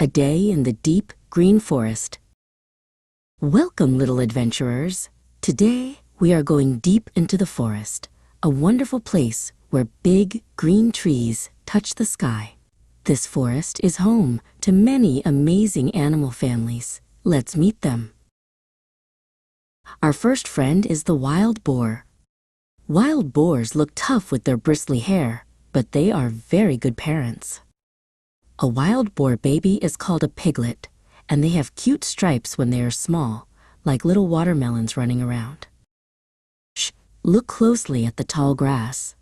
A day in the deep green forest. Welcome, little adventurers. Today, we are going deep into the forest, a wonderful place where big green trees touch the sky. This forest is home to many amazing animal families. Let's meet them. Our first friend is the wild boar. Wild boars look tough with their bristly hair, but they are very good parents. A wild boar baby is called a piglet, and they have cute stripes when they are small, like little watermelons running around. Shh, look closely at the tall grass.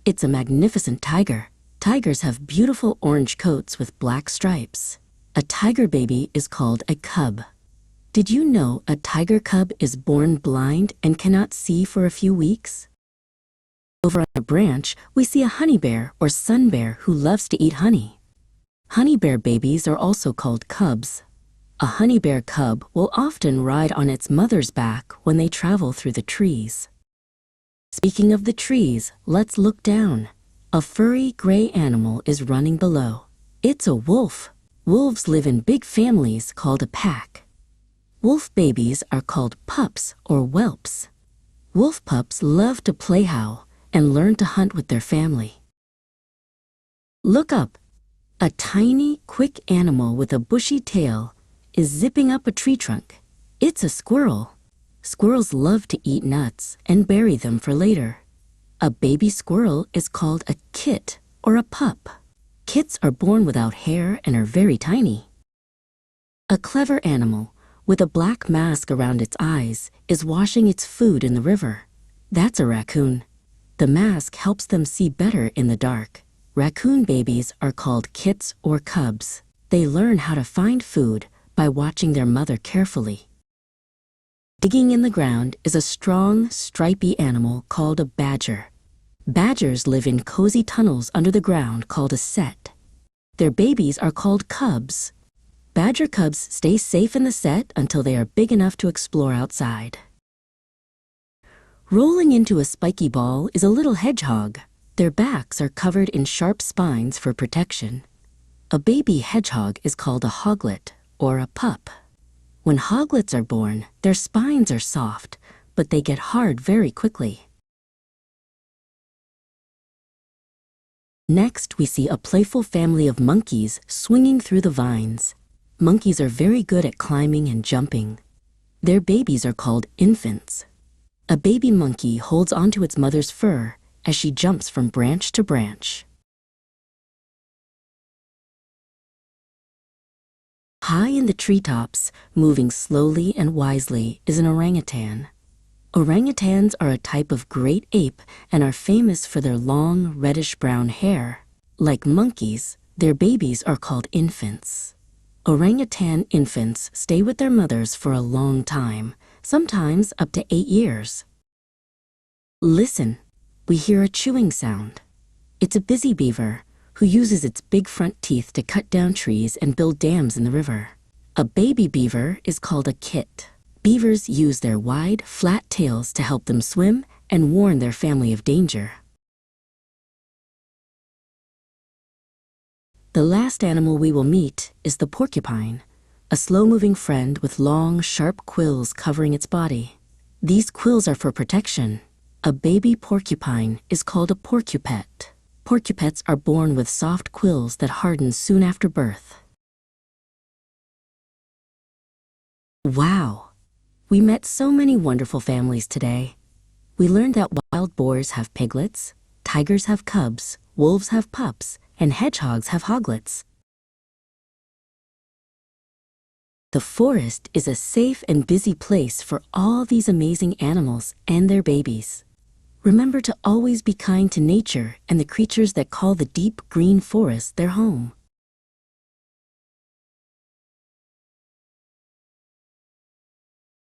It's a magnificent tiger. Tigers have beautiful orange coats with black stripes. A tiger baby is called a cub. Did you know a tiger cub is born blind and cannot see for a few weeks? Over on a branch, we see a honey bear or sun bear who loves to eat honey. Honey bear babies are also called cubs. A honey bear cub will often ride on its mother's back when they travel through the trees. Speaking of the trees, let's look down. A furry gray animal is running below. It's a wolf. Wolves live in big families called a pack. Wolf babies are called pups or whelps. Wolf pups love to play howl and learn to hunt with their family. Look up. A tiny, quick animal with a bushy tail is zipping up a tree trunk. It's a squirrel. Squirrels love to eat nuts and bury them for later. A baby squirrel is called a kit or a pup. Kits are born without hair and are very tiny. A clever animal with a black mask around its eyes is washing its food in the river. That's a raccoon. The mask helps them see better in the dark. Raccoon babies are called kits or cubs. They learn how to find food by watching their mother carefully. Digging in the ground is a strong, stripy animal called a badger. Badgers live in cozy tunnels under the ground called a set. Their babies are called cubs. Badger cubs stay safe in the set until they are big enough to explore outside. Rolling into a spiky ball is a little hedgehog. Their backs are covered in sharp spines for protection. A baby hedgehog is called a hoglet or a pup. When hoglets are born, their spines are soft, but they get hard very quickly. Next, we see a playful family of monkeys swinging through the vines. Monkeys are very good at climbing and jumping. Their babies are called infants. A baby monkey holds onto its mother's fur as she jumps from branch to branch. High in the treetops, moving slowly and wisely, is an orangutan. Orangutans are a type of great ape and are famous for their long, reddish-brown hair. Like monkeys, their babies are called infants. Orangutan infants stay with their mothers for a long time, sometimes up to 8 years. Listen. We hear a chewing sound. It's a busy beaver who uses its big front teeth to cut down trees and build dams in the river. A baby beaver is called a kit. Beavers use their wide, flat tails to help them swim and warn their family of danger. The last animal we will meet is the porcupine, a slow-moving friend with long, sharp quills covering its body. These quills are for protection. A baby porcupine is called a porcupet. Porcupets are born with soft quills that harden soon after birth. Wow! We met so many wonderful families today. We learned that wild boars have piglets, tigers have cubs, wolves have pups, and hedgehogs have hoglets. The forest is a safe and busy place for all these amazing animals and their babies. Remember to always be kind to nature and the creatures that call the deep green forest their home.